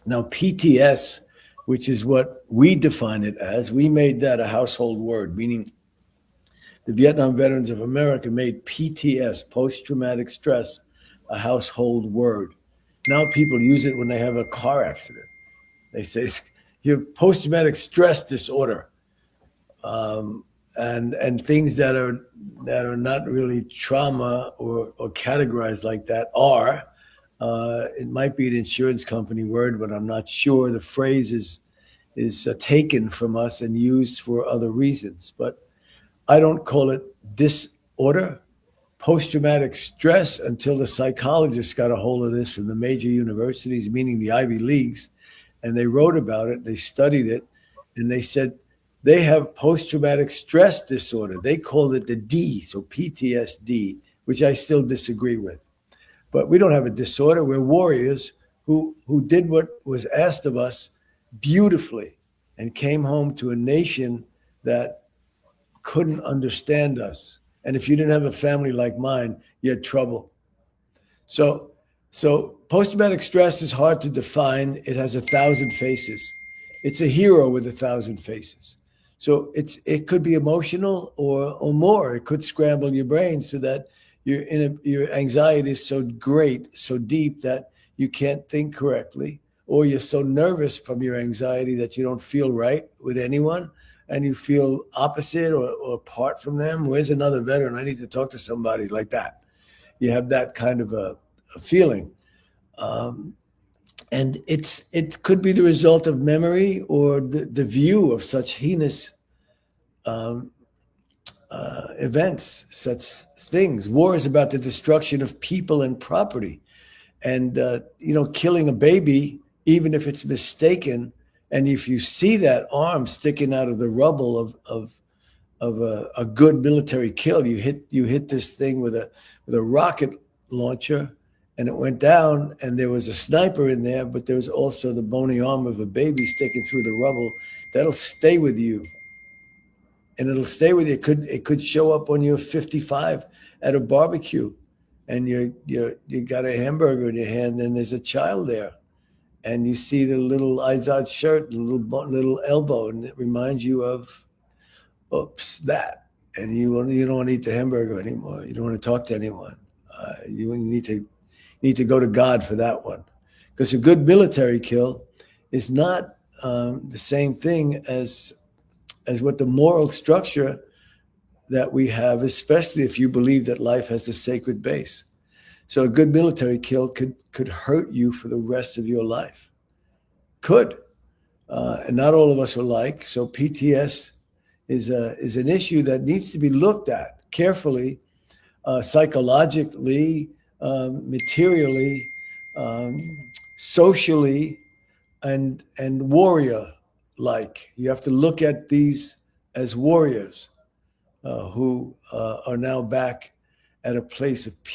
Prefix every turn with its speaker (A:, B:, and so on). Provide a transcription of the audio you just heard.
A: Now, PTS, which is what we define it as, we made that a household word, meaning the Vietnam Veterans of America made PTS, post-traumatic stress, a household word. Now people use it when they have a car accident. They say, you have post-traumatic stress disorder. And things that are not really trauma or categorized like that are. It might be an insurance company word, but I'm not sure. The phrase is taken from us and used for other reasons. But I don't call it disorder, post-traumatic stress, until the psychologists got a hold of this from the major universities, meaning the Ivy Leagues, and they wrote about it, they studied it, and they said they have post-traumatic stress disorder. They called it the D, so PTSD, which I still disagree with. But we don't have a disorder. We're warriors who did what was asked of us beautifully and came home to a nation that couldn't understand us. And if you didn't have a family like mine, you had trouble. So post-traumatic stress is hard to define. It has 1,000 faces. It's a hero with 1,000 faces. So it could be emotional or more. It could scramble your brain so that your anxiety is so great, so deep that you can't think correctly, or you're so nervous from your anxiety that you don't feel right with anyone, and you feel opposite or apart from them. Where's another veteran? I need to talk to somebody like that. You have that kind of a feeling. And it could be the result of memory or the view of such heinous events, such things. War is about the destruction of people and property. And, killing a baby, even if it's mistaken, and if you see that arm sticking out of the rubble of a good military kill, you hit this thing with a rocket launcher, and it went down, and there was a sniper in there, but there was also the bony arm of a baby sticking through the rubble. That'll stay with you, and it'll stay with you. It could show up when you're 55 at a barbecue, and you got a hamburger in your hand, and there's a child there, and you see the little Izod shirt, the little elbow, and it reminds you of, oops, that. And you don't want to eat the hamburger anymore. You don't want to talk to anyone. You need to go to God for that one, because a good military kill is not the same thing as what the moral structure that we have, especially if you believe that life has a sacred base. So a good military kill could hurt you for the rest of your life. Could. And not all of us are alike. So PTS is an issue that needs to be looked at carefully, psychologically, materially, socially, and warrior-like. You have to look at these as warriors who are now back at a place of peace.